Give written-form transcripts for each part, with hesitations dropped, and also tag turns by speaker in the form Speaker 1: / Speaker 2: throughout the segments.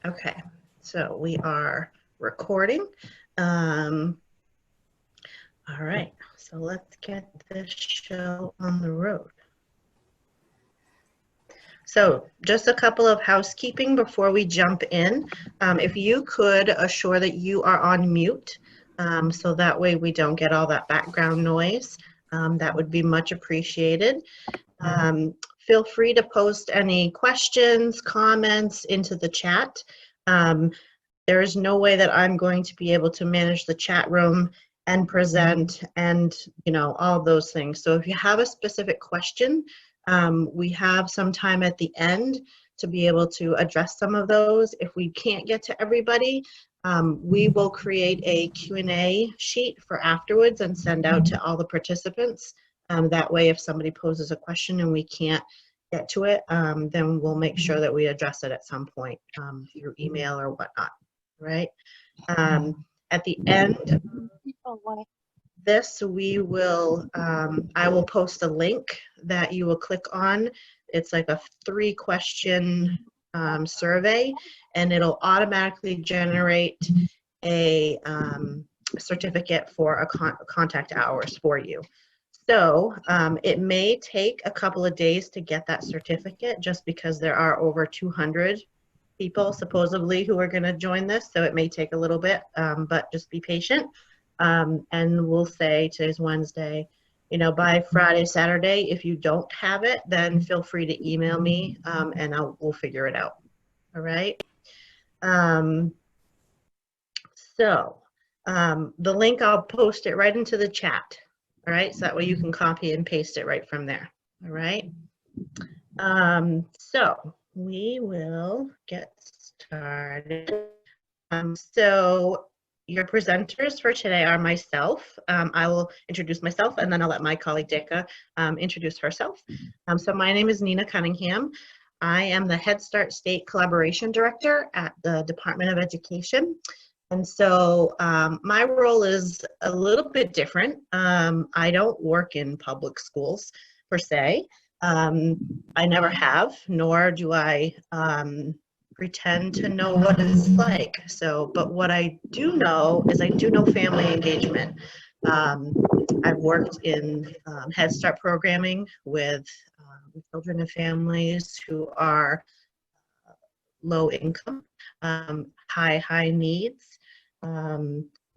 Speaker 1: Okay, so we are recording. All right, so let's get this show on the road. So just a couple of housekeeping before we jump in. If you could assure that you are on mute, so that way we don't get all that background noise, that would be much appreciated. Feel free to post any questions, comments into the chat. There is no way that I'm going to be able to manage the chat room and present and, all those things. So if you have a specific question, we have some time at the end to be able to address some of those. If we can't get to everybody, we will create a Q&A sheet for afterwards and send out to all the participants. That way, if somebody poses a question and we can't get to it, then we'll make sure that we address it at some point through email or whatnot, right? At the end of this, we will, I will post a link that you will click on. It's like a 3-question survey, and it'll automatically generate a certificate for a contact hours for you. So it may take a couple of days to get that certificate just because there are over 200 people supposedly who are going to join this. So it may take a little bit, but just be patient. And we'll say today's Wednesday, by Friday, Saturday, if you don't have it, then feel free to email me and we'll figure it out. All right. The link, I'll post it right into the chat. All right, so that way you can copy and paste it right from there. All right. So we will get started. So your presenters for today are myself. I will introduce myself, and then I'll let my colleague Deka introduce herself. So my name is Nina Cunningham. I am the Head Start State Collaboration Director at the Department of Education. And so my role is a little bit different. I don't work in public schools per se. I never have, nor do I pretend to know what it's like. So, but what I do know is I do know family engagement. I've worked in Head Start programming with children and families who are low income, high needs.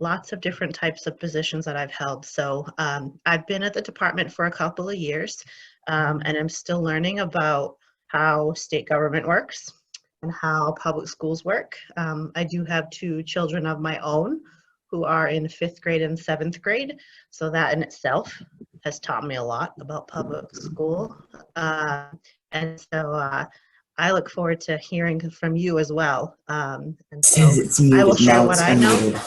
Speaker 1: Lots of different types of positions that I've held. So I've been at the department for a couple of years, and I'm still learning about how state government works and how public schools work. I do have 2 children of my own who are in 5th grade and 7th grade. So that in itself has taught me a lot about public school. And so I look forward to hearing from you as well. And so I will share what I know,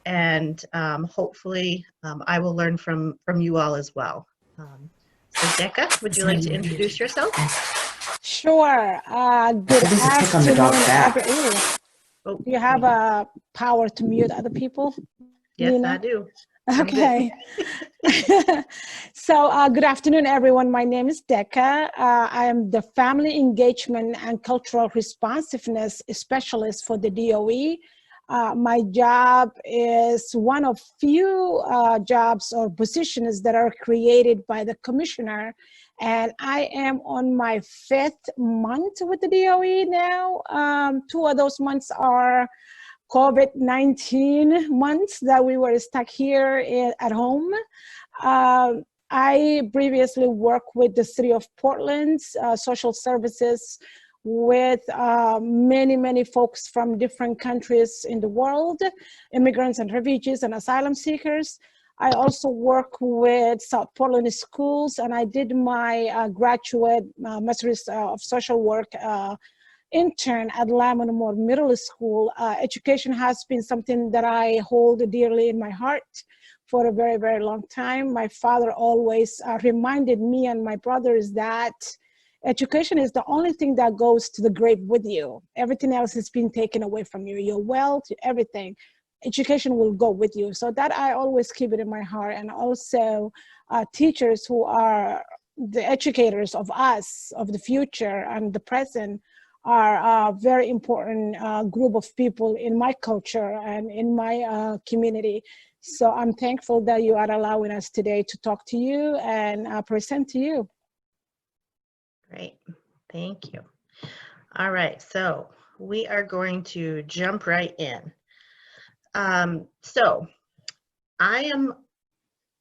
Speaker 1: and hopefully I will learn from you all as well. So Deka, would you like to introduce yourself?
Speaker 2: Sure. Good afternoon. Do you have a power to mute other people?
Speaker 1: Yes, Nina? I do.
Speaker 2: Okay. So good afternoon, everyone. My name is Deka. I am the Family Engagement and Cultural Responsiveness Specialist for the DOE. My job is one of few jobs or positions that are created by the commissioner. And I am on my 5th month with the DOE now. 2 of those months are COVID-19 months that we were stuck here at home. I previously worked with the City of Portland's social services with many folks from different countries in the world, immigrants and refugees and asylum seekers. I also work with South Portland schools, and I did my graduate Master's of Social Work intern at Lamon Moore Middle School. Education has been something that I hold dearly in my heart for a very long time. My father always reminded me and my brothers that education is the only thing that goes to the grave with you. Everything else has been taken away from you, your wealth, everything. Education will go with you. So that I always keep it in my heart. And also teachers who are the educators of us, of the future and the present, are a very important group of people in my culture and in my community. So I'm thankful that you are allowing us today to talk to you and present to you.
Speaker 1: Great, thank you. All right, so we are going to jump right in. So I am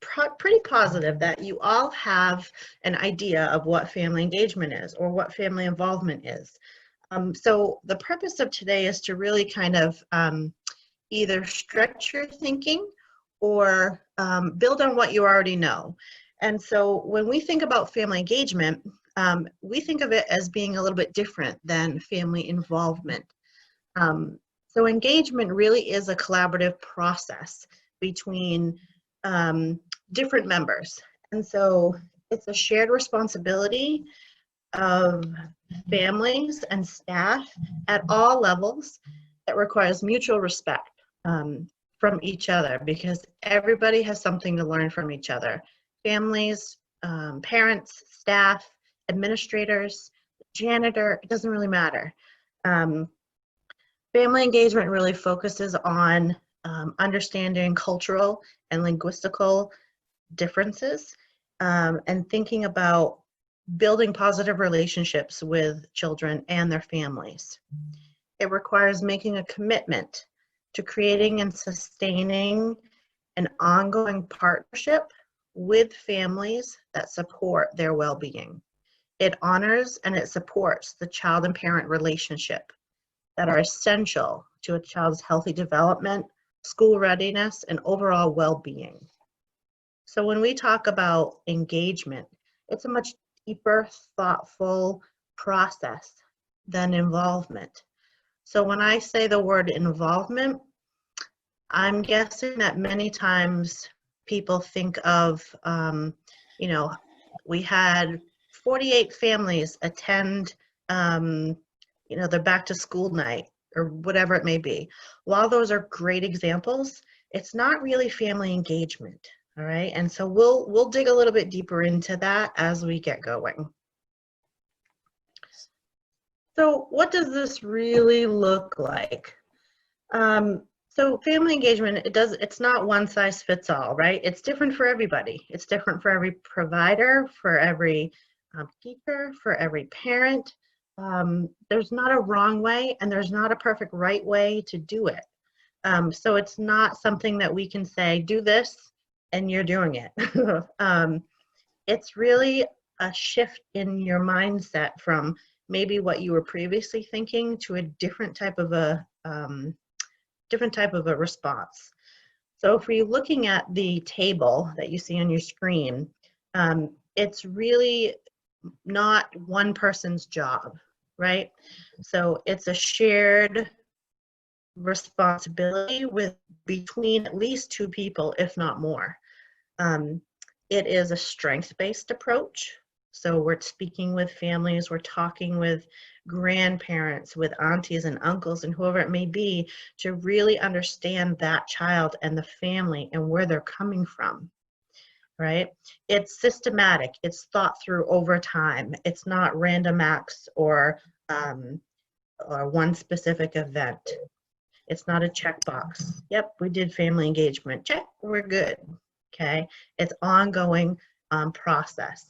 Speaker 1: pretty positive that you all have an idea of what family engagement is or what family involvement is. So the purpose of today is to really kind of either stretch your thinking or build on what you already know. And so when we think about family engagement, we think of it as being a little bit different than family involvement. So engagement really is a collaborative process between different members. And so it's a shared responsibility of families and staff at all levels that requires mutual respect from each other, because everybody has something to learn from each other. Families, parents, staff, administrators, janitor, it doesn't really matter. Family engagement really focuses on understanding cultural and linguistical differences and thinking about building positive relationships with children and their families. It requires making a commitment to creating and sustaining an ongoing partnership with families that support their well-being. It honors and it supports the child and parent relationship that are essential to a child's healthy development, school readiness, and overall well-being. So when we talk about engagement, it's a much deeper, thoughtful process than involvement. So when I say the word involvement, I'm guessing that many times people think of, you know, we had 48 families attend, you know, their back to school night or whatever it may be. While those are great examples, it's not really family engagement. All right, and so we'll dig a little bit deeper into that as we get going. So what does this really look like? So family engagement, it's not one size fits all, right? It's different for everybody. It's different for every provider, for every teacher, for every parent. There's not a wrong way and there's not a perfect right way to do it. So it's not something that we can say, do this, and you're doing it. It's really a shift in your mindset from maybe what you were previously thinking to a different type of a response. So if we're looking at the table that you see on your screen, it's really not one person's job, right? So it's a shared responsibility with between at least two people, if not more. It is a strength-based approach. So we're speaking with families, we're talking with grandparents, with aunties and uncles and whoever it may be to really understand that child and the family and where they're coming from, right? It's systematic, it's thought through over time. It's not random acts or one specific event. It's not a checkbox. Yep, we did family engagement. Check, we're good. Okay, it's ongoing process.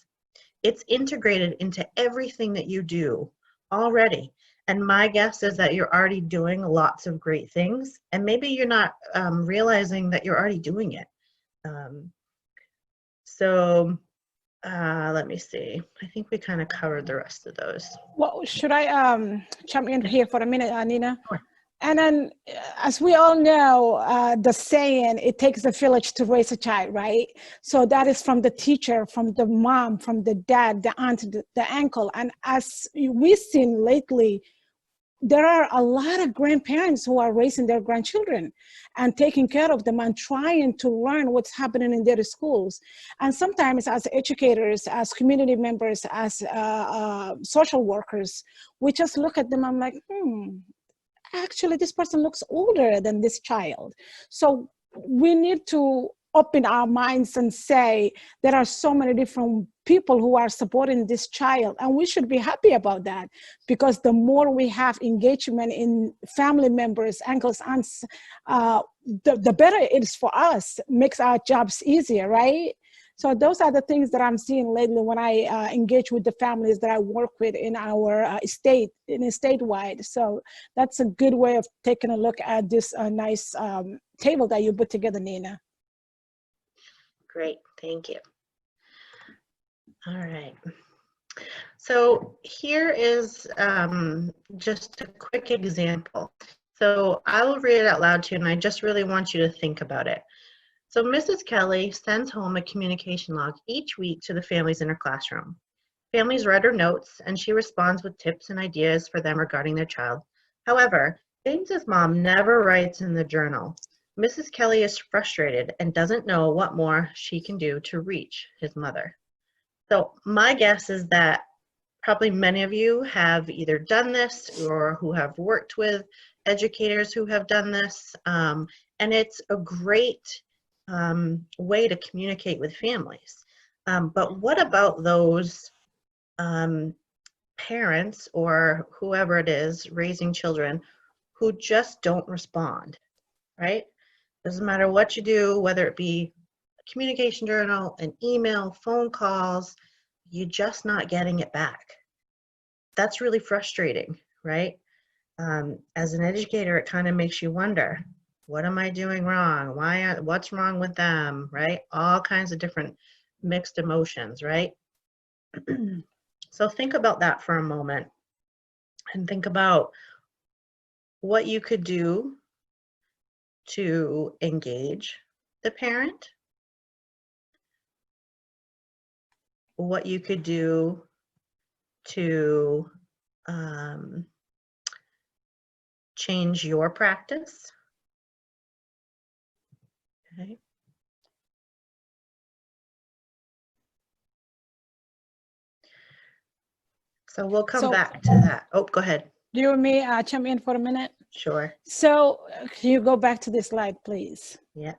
Speaker 1: It's integrated into everything that you do already. And my guess is that you're already doing lots of great things, and maybe you're not realizing that you're already doing it. Let me see. I think we kind of covered the rest of those.
Speaker 2: Well, should I jump in here for a minute, Nina?
Speaker 1: Sure.
Speaker 2: And then, as we all know, the saying, it takes a village to raise a child, right? So that is from the teacher, from the mom, from the dad, the aunt, the uncle. And as we've seen lately, there are a lot of grandparents who are raising their grandchildren and taking care of them and trying to learn what's happening in their schools. And sometimes as educators, as community members, as social workers, we just look at them and I'm like, actually this person looks older than this child. So we need to open our minds and say there are so many different people who are supporting this child, and we should be happy about that, because the more we have engagement in family members, uncles, aunts, the better it is for us, makes our jobs easier, right? So those are the things that I'm seeing lately when I engage with the families that I work with in our statewide. So that's a good way of taking a look at this nice table that you put together, Nina.
Speaker 1: Great, thank you. All right. So here is just a quick example. So I will read it out loud to you, and I just really want you to think about it. So Mrs. Kelly sends home a communication log each week to the families in her classroom. Families write her notes, and she responds with tips and ideas for them regarding their child. However, James's mom never writes in the journal. Mrs. Kelly is frustrated and doesn't know what more she can do to reach his mother. So my guess is that probably many of you have either done this or who have worked with educators who have done this, and it's a great way to communicate with families. But what about those parents or whoever it is raising children who just don't respond, right? Doesn't matter what you do, whether it be a communication journal, an email, phone calls, you're just not getting it back. That's really frustrating, right? As an educator, it kind of makes you wonder, what am I doing wrong? What's wrong with them, right? All kinds of different mixed emotions, right? So think about that for a moment and think about what you could do to engage the parent, what you could do to change your practice. Okay. So we'll come back to that. Oh, go ahead.
Speaker 2: Do you want me chime in for a minute?
Speaker 1: Sure.
Speaker 2: So can you go back to this slide, please?
Speaker 1: Yeah.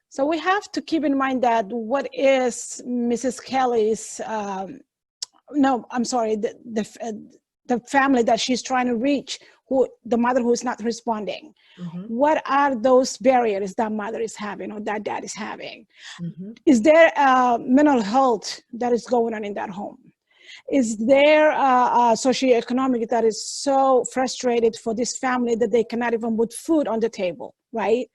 Speaker 2: So we have to keep in mind that what is Mrs. Kelly's, no, I'm sorry, the family that she's trying to reach, the mother who's not responding.
Speaker 1: Mm-hmm.
Speaker 2: What are those barriers that mother is having or that dad is having?
Speaker 1: Mm-hmm.
Speaker 2: Is there mental health that is going on in that home? Is there socioeconomic that is so frustrated for this family that they cannot even put food on the table, right?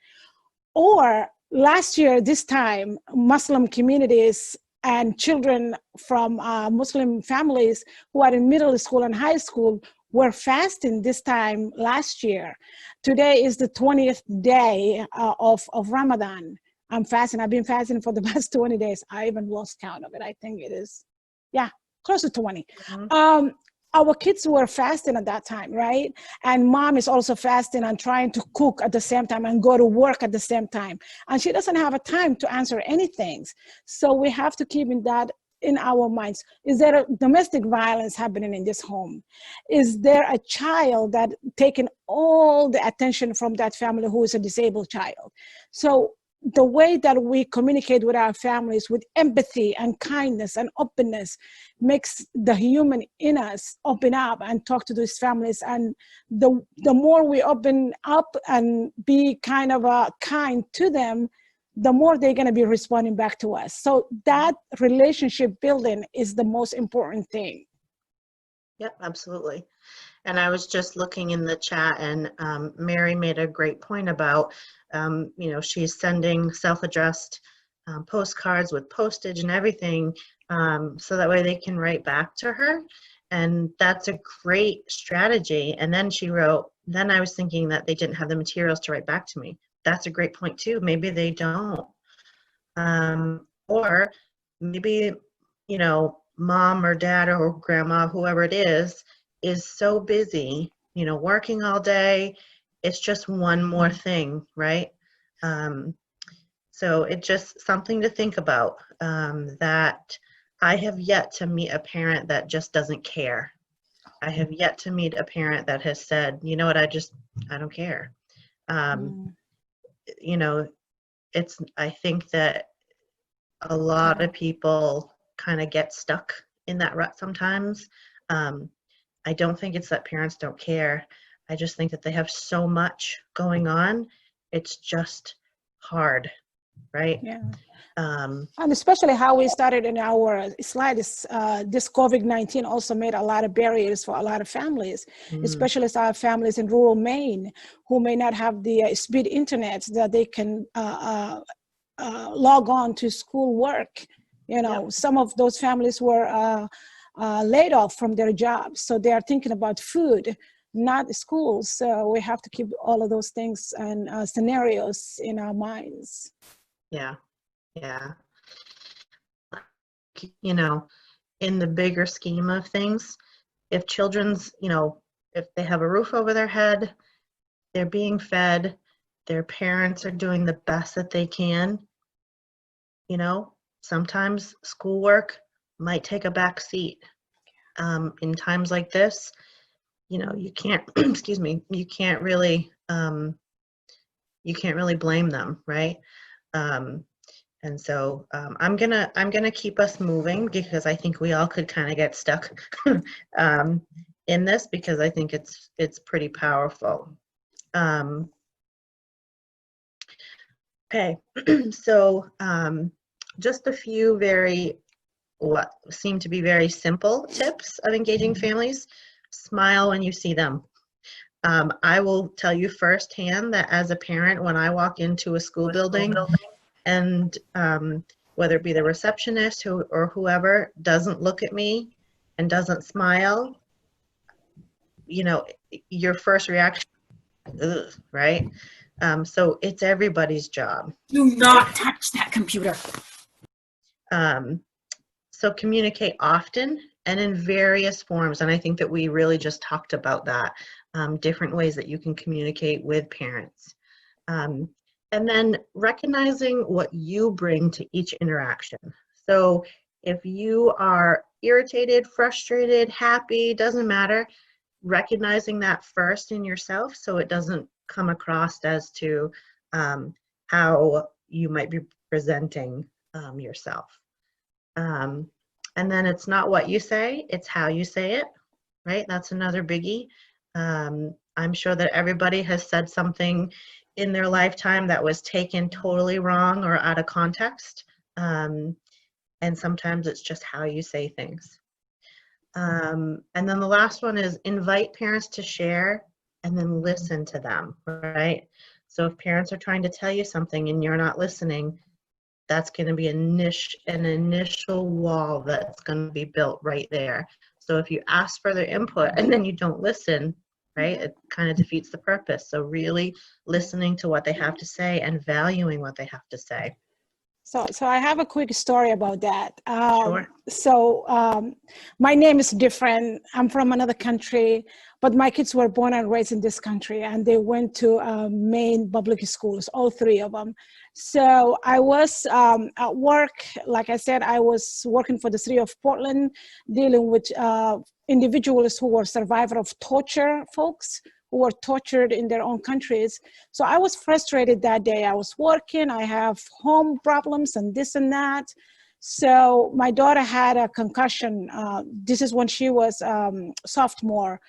Speaker 2: Or last year, this time, Muslim communities and children from Muslim families who are in middle school and high school were fasting this time last year. Today is the 20th day of Ramadan. I'm fasting. I've been fasting for the past 20 days. I even lost count of it. I think it is, yeah, close to 20. Mm-hmm. Our kids were fasting at that time, right? And mom is also fasting and trying to cook at the same time and go to work at the same time. And she doesn't have a time to answer anything. So we have to keep that in our minds. Is there a domestic violence happening in this home? Is there a child that taking all the attention from that family who is a disabled child? So the way that we communicate with our families with empathy and kindness and openness makes the human in us open up and talk to these families. And the more we open up and be kind of kind to them, the more they're going to be responding back to us. So that relationship building is the most important thing.
Speaker 1: Yep, absolutely. And I was just looking in the chat, and Mary made a great point about, she's sending self-addressed postcards with postage and everything, so that way they can write back to her. And that's a great strategy. And then she wrote, then I was thinking that they didn't have the materials to write back to me. That's a great point too. Maybe they don't. Or maybe, mom or dad or grandma, whoever it is so busy, working all day. It's just one more thing, right? So it's just something to think about, that I have yet to meet a parent that just doesn't care. I have yet to meet a parent that has said, you know what, I don't care. I think that a lot of people kind of get stuck in that rut sometimes. I don't think it's that parents don't care. I just think that they have so much going on. It's just hard, right?
Speaker 2: Yeah.
Speaker 1: Um,
Speaker 2: And especially how we started in our slides, this COVID-19 also made a lot of barriers for a lot of families,
Speaker 1: mm,
Speaker 2: especially our families in rural Maine who may not have the speed internet that they can log on to school work. You know,
Speaker 1: yep,
Speaker 2: some of those families were laid off from their jobs. So they are thinking about food, not schools. So we have to keep all of those things and scenarios in our minds.
Speaker 1: yeah, yeah. You know, in the bigger scheme of things, if children's, if they have a roof over their head, they're being fed, their parents are doing the best that they can, sometimes schoolwork might take a back seat. In times like this, you can't, excuse me, you can't really blame them, right? Um, and so I'm gonna keep us moving because I think we all could kind of get stuck um, in this because I think it's pretty powerful. Um, okay, so just a few what seem to be very simple tips of engaging families. Smile when you see them. I will tell you firsthand that as a parent, when I walk into a school building and whether it be the receptionist or whoever doesn't look at me and doesn't smile, your first reaction, ugh, right? So it's everybody's job.
Speaker 3: Do not touch that computer.
Speaker 1: Um, so communicate often and in various forms. And I think that we really just talked about that, different ways that you can communicate with parents. And then recognizing what you bring to each interaction. So if you are irritated, frustrated, happy, doesn't matter, recognizing that first in yourself so it doesn't come across as to how you might be presenting yourself. And then it's not what you say, it's how you say it, right? That's another biggie. I'm sure that everybody has said something in their lifetime that was taken totally wrong or out of context. And sometimes it's just how you say things. And then the last one is invite parents to share and then listen to them, right? So if parents are trying to tell you something and you're not listening, that's going to be an initial wall that's going to be built right there. So if you ask for their input and then you don't listen, right, it kind of defeats the purpose. So really listening to what they have to say and valuing what they have to say.
Speaker 2: So I have a quick story about that.
Speaker 1: Sure.
Speaker 2: My name is different. I'm from another country, but my kids were born and raised in this country, and they went to Maine public schools, all three of them. So I was at work. Like I said, I was working for the city of Portland, dealing with individuals who were survivors of torture folks who were tortured in their own countries. So I was frustrated that day. I was working, I have home problems and this and that. So my daughter had a concussion. This is when she was sophomore.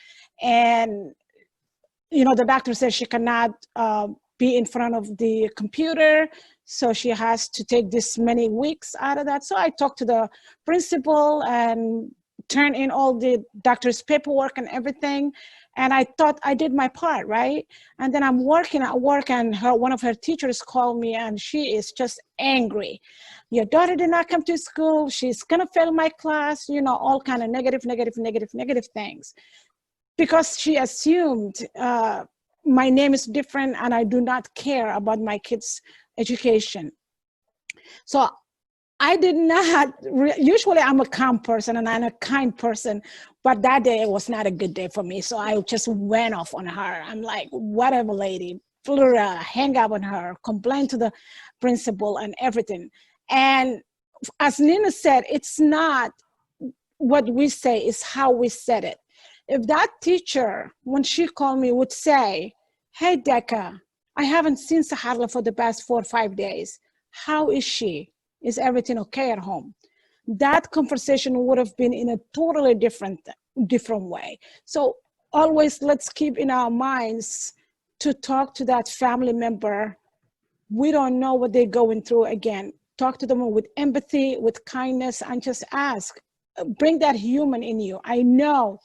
Speaker 2: And, the doctor said she cannot be in front of the computer. So she has to take this many weeks out of that. So I talked to the principal and turned in all the doctor's paperwork and everything. And I thought I did my part, right? And then I'm working at work and one of her teachers called me and she is just angry. Your daughter did not come to school. She's gonna fail my class, all kind of negative things. Because she assumed my name is different and I do not care about my kids' education. So I did not, usually I'm a calm person and I'm a kind person, but that day was not a good day for me. So I just went off on her. I'm like, whatever, lady, Flora, hang up on her, complain to the principal and everything. And as Nina said, it's not what we say, it's how we said it. If that teacher, when she called me, would say, hey, Decca, I haven't seen Saharla for the past 4 or 5 days. How is she? Is everything okay at home? that conversation would have been in a totally different way. So always let's keep in our minds to talk to that family member. We don't know what they're going through. Again, talk to them with empathy, with kindness, and just ask. Bring that human in you. I know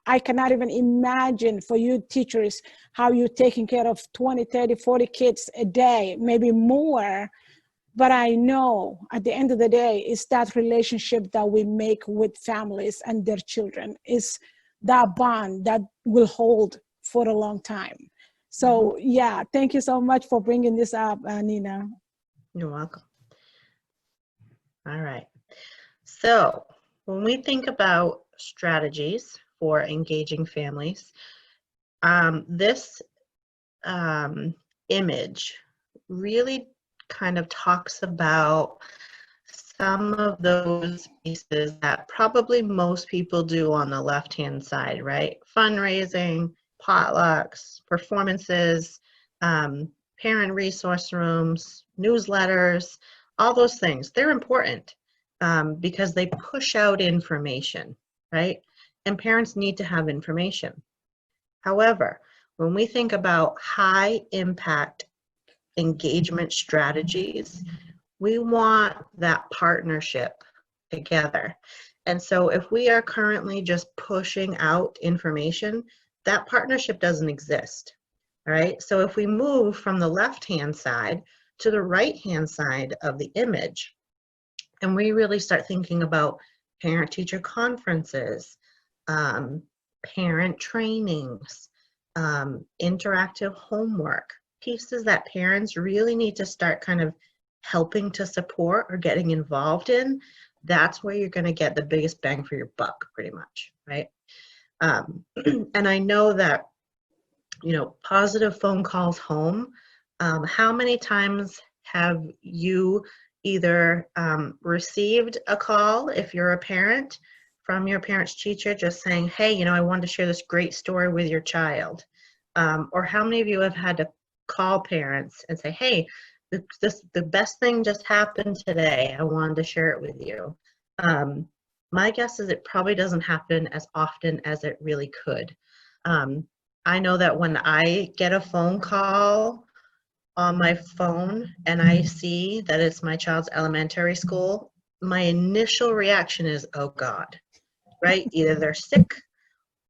Speaker 2: I cannot even imagine for you teachers how you're taking care of 20, 30, 40 kids a day, maybe more. But I know at the end of the day, it's that relationship that we make with families and their children. Is that bond that will hold for a long time. So yeah, thank you so much for bringing this up, Nina.
Speaker 1: You're welcome. All right. So when we think about strategies for engaging families, this image really kind of talks about some of those pieces that probably most people do on the left-hand side, right? Fundraising, potlucks, performances, parent resource rooms, newsletters, all those things. They're important because they push out information, right? And parents need to have information. However, when we think about high impact engagement strategies, we want that partnership together. And so if we are currently just pushing out information, that partnership doesn't exist. All right. So if we move from the left-hand side to the right-hand side of the image, and we really start thinking about parent-teacher conferences, parent trainings, interactive homework, pieces that parents really need to start kind of helping to support or getting involved in, that's where you're going to get the biggest bang for your buck, pretty much, right? And I know that, you know, positive phone calls home, how many times have you either received a call, if you're a parent, from your parent's teacher just saying, hey, you know, I wanted to share this great story with your child? Or how many of you have had to call parents and say, hey, the best thing just happened today, I wanted to share it with you? My guess is it probably doesn't happen as often as it really could. I know that when I get a phone call on my phone and I see that it's my child's elementary school, my initial reaction is, oh God, right? Either they're sick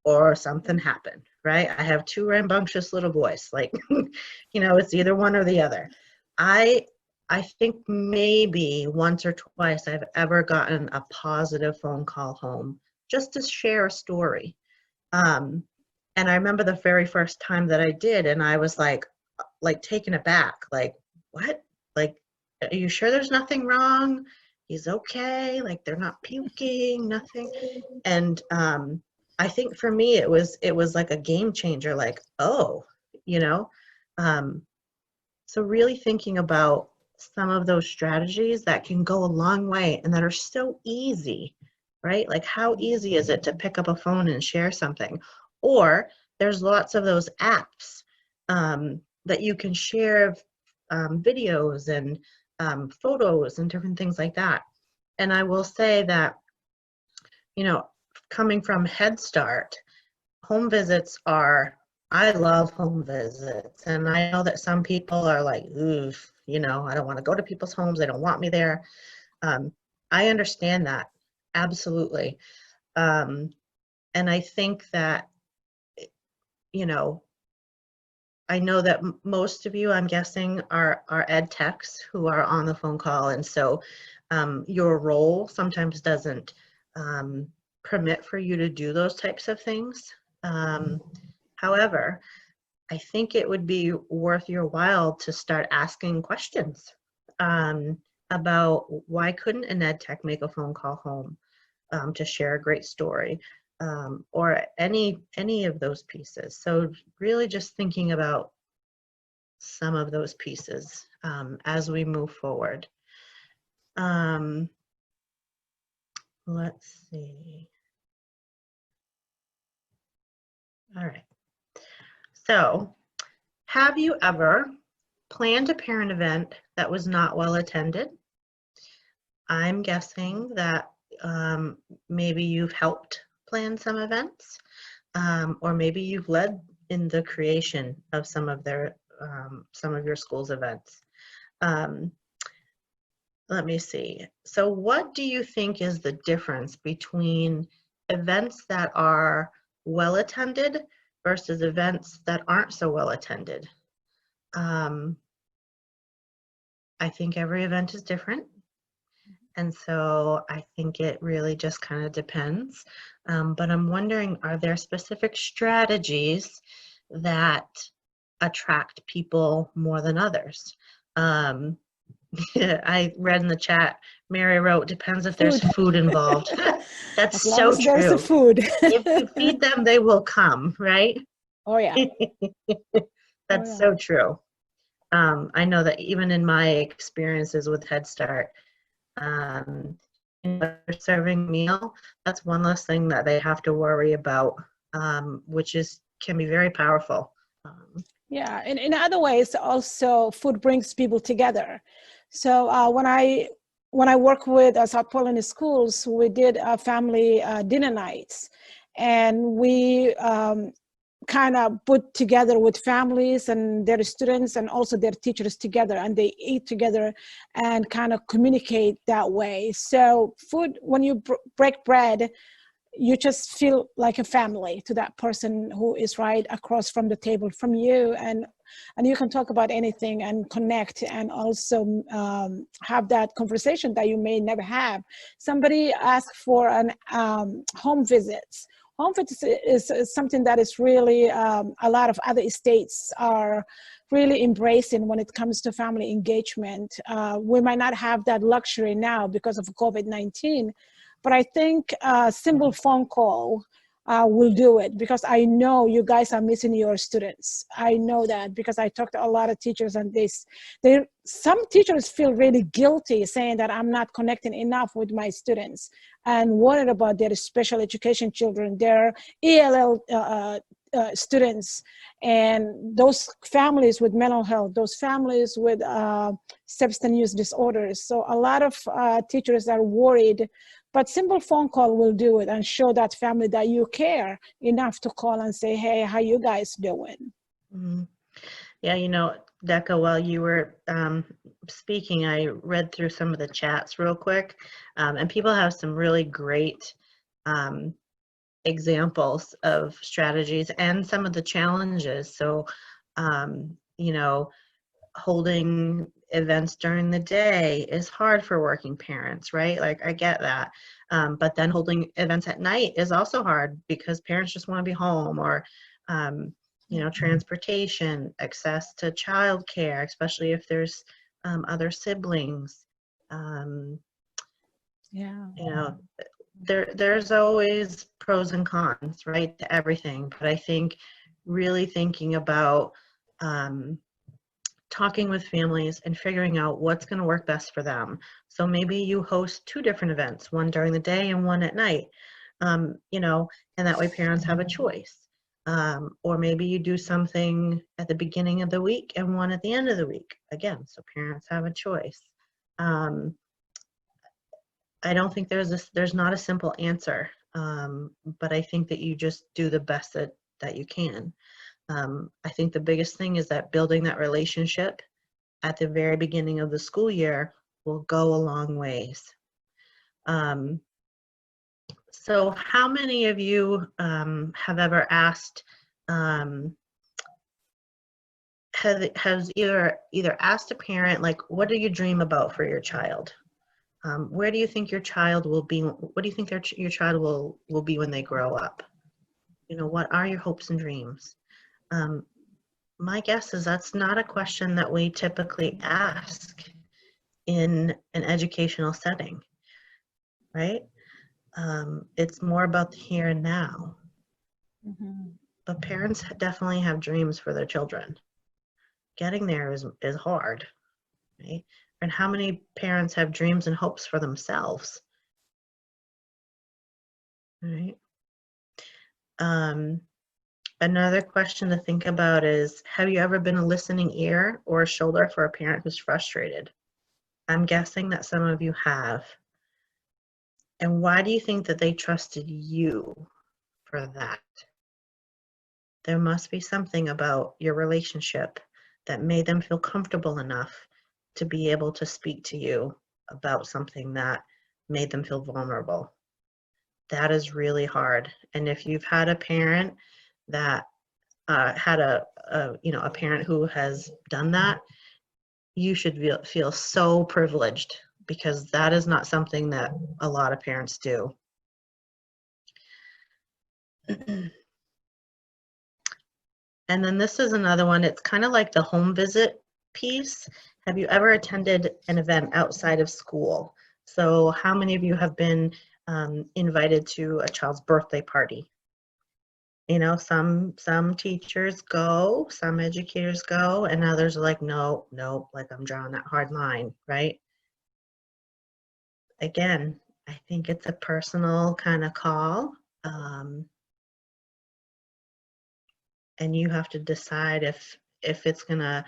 Speaker 1: or something happened, right? I have two rambunctious little boys. Like, you know, it's either one or the other. I think maybe once or twice I've ever gotten a positive phone call home just to share a story. And I remember the very first time that I did, and I was like taken aback, like, what? Like, are you sure there's nothing wrong? He's okay, like they're not puking, nothing. And I think for me it was like a game changer, like, oh, you know. So really thinking about some of those strategies that can go a long way and that are so easy, right? Like, how easy is it to pick up a phone and share something? Or there's lots of those apps that you can share videos and photos and different things like that. And I will say that, you know, coming from Head Start, home visits are, I love home visits. And I know that some people are like, oof, you know, I don't want to go to people's homes. They don't want me there. I understand that, absolutely. And I think that, you know, I know that most of you, I'm guessing, are ed techs who are on the phone call. And so your role sometimes doesn't permit for you to do those types of things. However, I think it would be worth your while to start asking questions about why couldn't an ed tech make a phone call home to share a great story, or any of those pieces. So really just thinking about some of those pieces as we move forward. Let's see. All right. So, have you ever planned a parent event that was not well attended? I'm guessing that maybe you've helped plan some events, or maybe you've led in the creation of some of your school's events. Let me see. So what do you think is the difference between events that are well attended versus events that aren't so well attended? I think every event is different. And so I think it really just kind of depends. But I'm wondering, are there specific strategies that attract people more than others? I read in the chat, Mary wrote, depends if there's
Speaker 2: Food.
Speaker 1: food involved. That's
Speaker 2: As long
Speaker 1: so
Speaker 2: as there's a
Speaker 1: true.
Speaker 2: food.
Speaker 1: If you feed them, they will come, right?
Speaker 2: Oh yeah. Oh
Speaker 1: That's
Speaker 2: yeah.
Speaker 1: so true. I know that even in my experiences with Head Start, they're serving meal, that's one less thing that they have to worry about, which can be very powerful.
Speaker 2: Yeah, and in other ways, also food brings people together. So when I work with South Portland schools, we did family dinner nights, and we kind of put together with families and their students and also their teachers together, and they eat together and kind of communicate that way. So food, when you break bread, you just feel like a family to that person who is right across from the table from you, and you can talk about anything and connect, and also have that conversation that you may never have. Somebody asked for an home visits. Home visits is something that is really a lot of other states are really embracing when it comes to family engagement. We might not have that luxury now because of COVID-19, but I think a simple phone call will do it, because I know you guys are missing your students. I know that because I talked to a lot of teachers, and some teachers feel really guilty saying that I'm not connecting enough with my students, and worried about their special education children, their ELL students, and those families with mental health, those families with substance use disorders. So a lot of teachers are worried, but simple phone call will do it and show that family that you care enough to call and say, hey, how you guys doing?
Speaker 1: Mm. Yeah, Decca, while you were speaking, I read through some of the chats real quick, and people have some really great examples of strategies and some of the challenges. So, holding events during the day is hard for working parents, right? Like, I get that. But then holding events at night is also hard because parents just want to be home, or, transportation, access to childcare, especially if there's other siblings.
Speaker 2: Yeah.
Speaker 1: There's always pros and cons, right, to everything. But I think really thinking about talking with families and figuring out what's going to work best for them. So maybe you host 2 different events, one during the day and one at night, and that way parents have a choice. Or maybe you do something at the beginning of the week and one at the end of the week, again, so parents have a choice. I don't think there's not a simple answer, but I think that you just do the best that you can. I think the biggest thing is that building that relationship at the very beginning of the school year will go a long ways. So how many of you have ever asked, has either asked a parent, like, what do you dream about for your child? Where do you think your child will be? What do you think your child will be when they grow up? What are your hopes and dreams? My guess is that's not a question that we typically ask in an educational setting, right? It's more about the here and now.
Speaker 2: Mm-hmm.
Speaker 1: But parents definitely have dreams for their children. Getting there is hard, right? And how many parents have dreams and hopes for themselves, right? Another question to think about is, have you ever been a listening ear or a shoulder for a parent who's frustrated? I'm guessing that some of you have. And why do you think that they trusted you for that? There must be something about your relationship that made them feel comfortable enough to be able to speak to you about something that made them feel vulnerable. That is really hard. And if you've had a parent that had a parent who has done that, you should feel so privileged, because that is not something that a lot of parents do. And then this is another one. It's kind of like the home visit piece. Have you ever attended an event outside of school? So how many of you have been invited to a child's birthday party? You know, some teachers go, some educators go, and others are like, no, no, like I'm drawing that hard line, right? Again, I think it's a personal kind of call. And you have to decide if it's gonna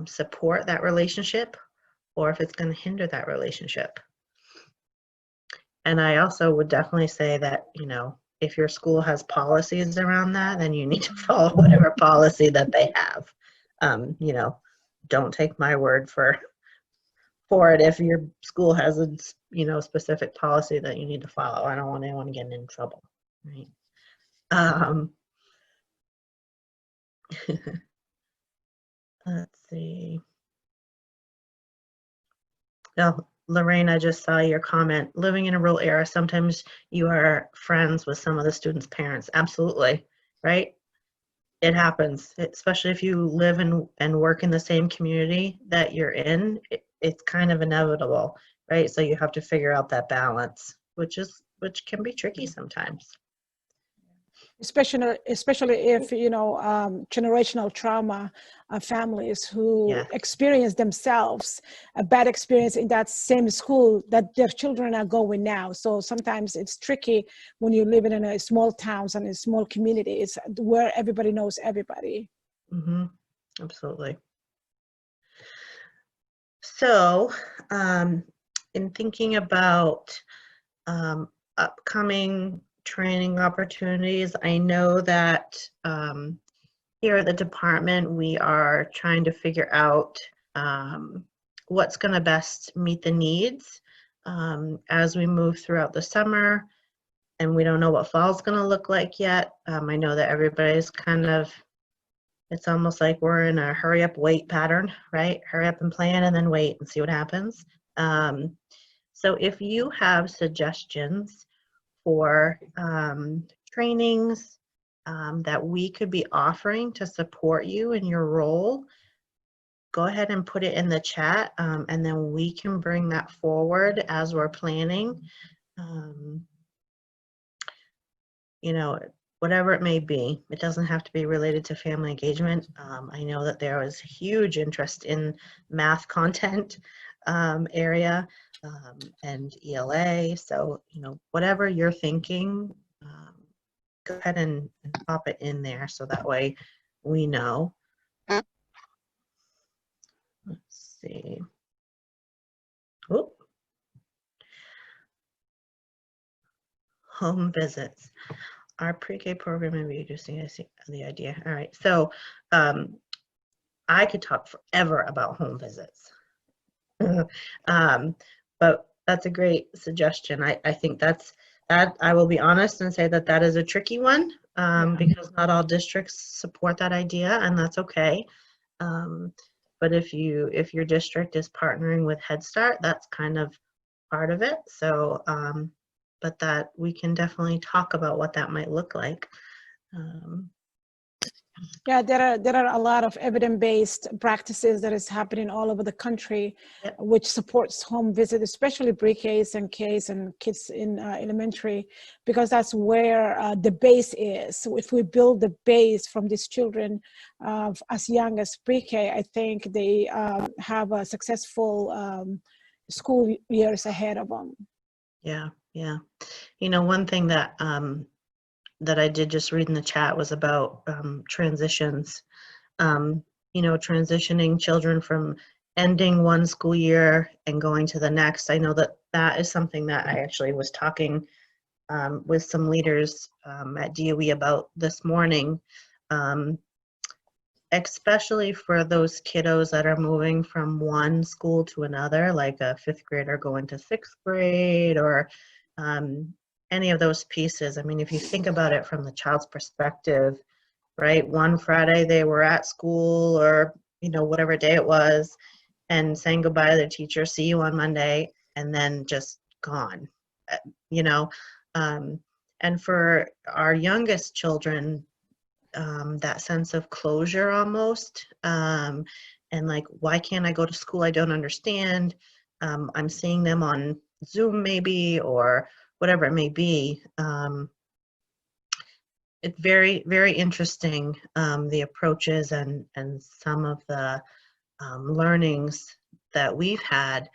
Speaker 1: support that relationship, or if it's gonna hinder that relationship. And I also would definitely say that, you know, if your school has policies around that, then you need to follow whatever policy that they have. You know, don't take my word for it if your school has a, you know, specific policy that you need to follow. I don't want anyone getting in trouble, right? Let's see. Oh, Lorraine, I just saw your comment. Living in a rural area, sometimes you are friends with some of the students' parents. Absolutely, right? It happens, especially if you live and work in the same community that you're in. It's kind of inevitable, right? So you have to figure out that balance, which can be tricky sometimes.
Speaker 2: Especially if, you know, generational trauma, families who experience themselves a bad experience in that same school that their children are going now. So sometimes it's tricky when you live in a small towns and in small communities where everybody knows everybody.
Speaker 1: Mm-hmm. Absolutely. So in thinking about upcoming training opportunities, I know that here at the department, we are trying to figure out what's going to best meet the needs as we move throughout the summer, and we don't know what fall's going to look like yet. I know that everybody's kind of, it's almost like we're in a hurry up, wait pattern, right? Hurry up and plan and then wait and see what happens. So if you have suggestions for trainings that we could be offering to support you in your role, go ahead and put it in the chat, and then we can bring that forward as we're planning. You know, whatever it may be, it doesn't have to be related to family engagement. I know that there was huge interest in math content area and ELA. So, you know, whatever you're thinking, go ahead and pop it in there so that way we know. Let's see. Oop. Home visits. Our pre-K program and reducing the idea. All right, so I could talk forever about home visits. But that's a great suggestion. I think that I will be honest and say that is a tricky one, because not all districts support that idea, and that's okay. But if your district is partnering with Head Start, that's kind of part of it. So, but that we can definitely talk about what that might look like.
Speaker 2: Yeah, there are a lot of evidence-based practices that is happening all over the country, which supports home visit, especially pre-Ks and Ks and kids in elementary, because that's where the base is. So if we build the base from these children as young as pre-K, I think they have a successful school years ahead of them.
Speaker 1: Yeah, yeah. You know, one thing that that I did just read in the chat was about transitions. You know, transitioning children from ending one school year and going to the next. I know that that is something that I actually was talking with some leaders at DOE about this morning, especially for those kiddos that are moving from one school to another, like a fifth grader going to sixth grade, or any of those pieces. I mean, if you think about it from the child's perspective, right? One Friday they were at school, or whatever day it was, and saying goodbye to their teacher, see you on Monday, and then just gone, you know. And for our youngest children, that sense of closure almost, and like, why can't I go to school? I don't understand. I'm seeing them on Zoom maybe, or whatever it may be. It's very, very interesting, the approaches and some of the learnings that we've had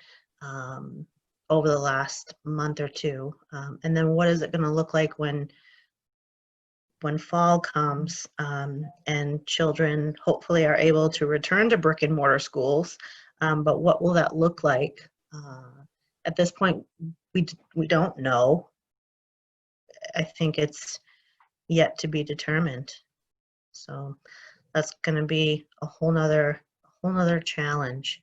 Speaker 1: over the last month or two. And then what is it going to look like when fall comes, and children hopefully are able to return to brick and mortar schools, but what will that look like? At this point, we don't know. I think it's yet to be determined. So that's going to be a whole nother challenge,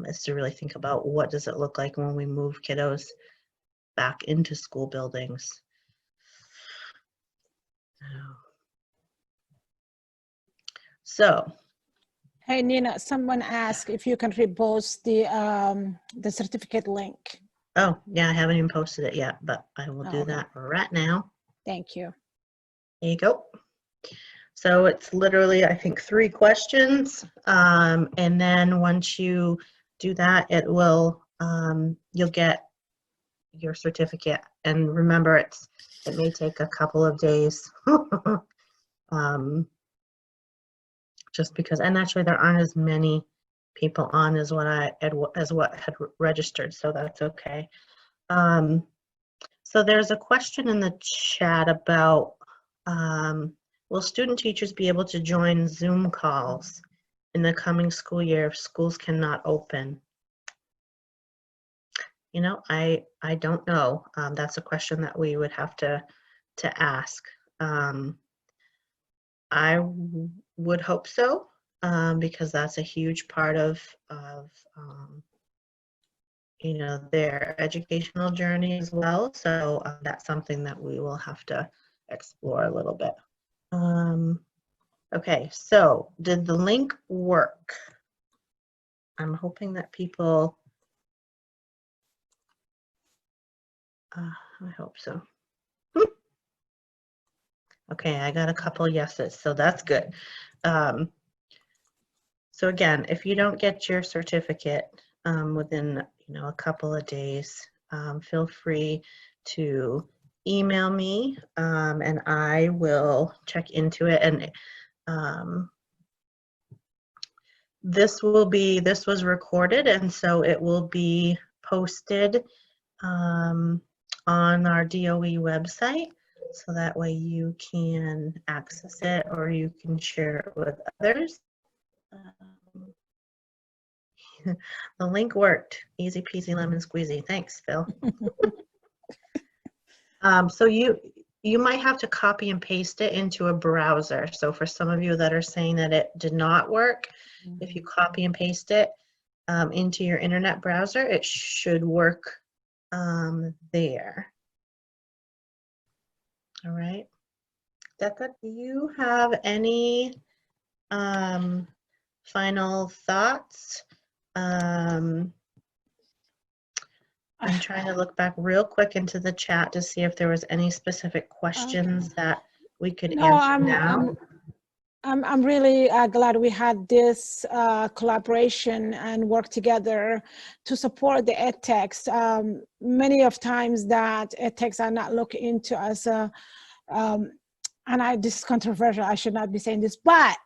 Speaker 1: is to really think about what does it look like when we move kiddos back into school buildings. So,
Speaker 2: Hey Nina, someone asked if you can repost the certificate link.
Speaker 1: oh yeah, I haven't even posted it yet, but I will do that right now.
Speaker 2: Thank you.
Speaker 1: There you go. So it's literally, I think, 3 questions, and then once you do that, it will, you'll get your certificate. And remember, it may take a couple of days, just because, and actually there aren't as many people on as what had registered, so that's okay. So there's a question in the chat about, will student teachers be able to join Zoom calls in the coming school year if schools cannot open? I don't know. That's a question that we would have to ask. I would hope so, because that's a huge part of their educational journey as well. So that's something that we will have to explore a little bit. Okay, so did the link work? I'm hoping that people, I hope so. Okay, I got a couple yeses, so that's good. So again, if you don't get your certificate within a couple of days, feel free to email me, and I will check into it. And this was recorded, and so it will be posted on our DOE website, so that way you can access it or you can share it with others. The link worked. Easy peasy lemon squeezy. Thanks, Phil. So you might have to copy and paste it into a browser. So for some of you that are saying that it did not work, if you copy and paste it into your internet browser, it should work there. All right. Becca, do you have any final thoughts? I'm trying to look back real quick into the chat to see if there was any specific questions that we could answer now.
Speaker 2: I'm really glad we had this collaboration and work together to support the edtechs. Many of times that edtechs are not looked into as a, this is controversial, I should not be saying this, but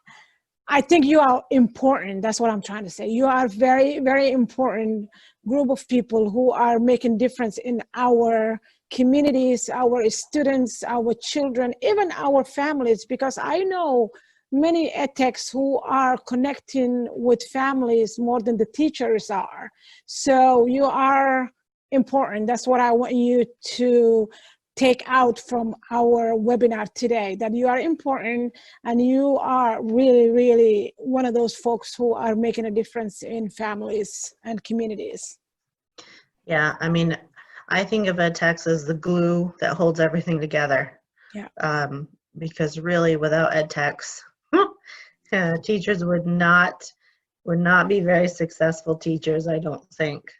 Speaker 2: I think you are important. That's what I'm trying to say. You are very, very important group of people who are making difference in our communities, our students, our children, even our families, because I know many edtechs who are connecting with families more than the teachers are. So you are important. That's what I want you to take out from our webinar today, that you are important and you are really, really one of those folks who are making a difference in families and communities.
Speaker 1: Yeah, I mean, I think of edtechs as the glue that holds everything together.
Speaker 2: Yeah.
Speaker 1: Because really, without edtechs, teachers would not be very successful teachers, I don't think.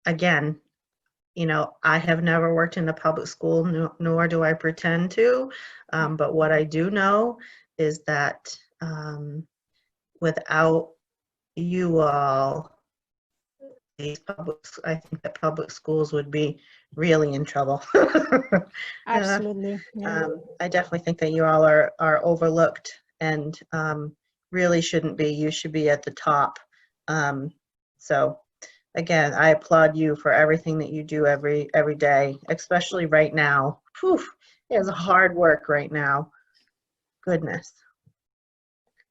Speaker 1: Again, you know, I have never worked in a public school, nor do I pretend to. But what I do know is that without you all, I think that public schools would be really in trouble.
Speaker 2: Absolutely. Yeah.
Speaker 1: I definitely think that you all are overlooked and really shouldn't be. You should be at the top. So again, I applaud you for everything that you do every day, especially right now. Whew, it is hard work right now. Goodness.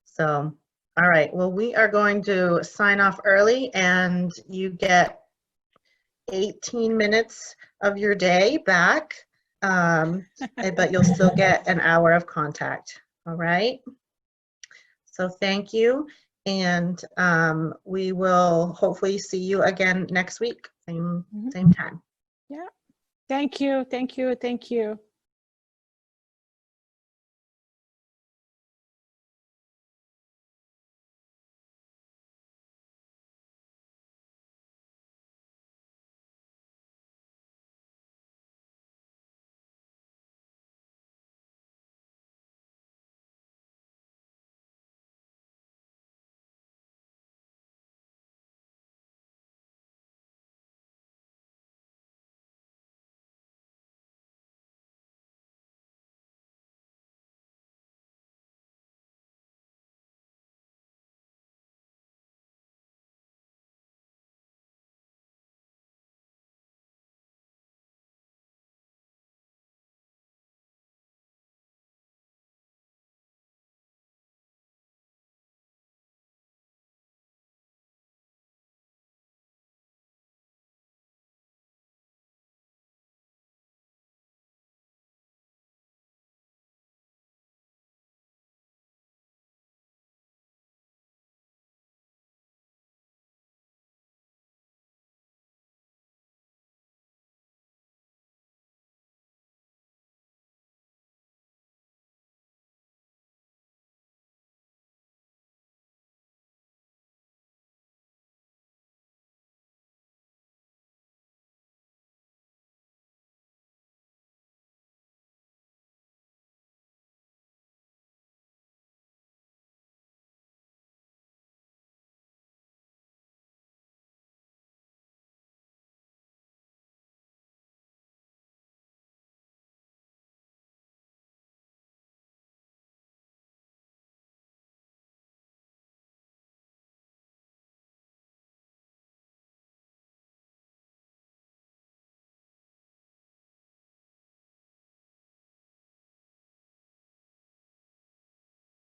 Speaker 1: So, all right. Well, we are going to sign off early, and you get 18 minutes of your day back, but you'll still get an hour of contact. All right. So thank you. And we will hopefully see you again next week, same time.
Speaker 2: Yeah. Thank you. Thank you. Thank you.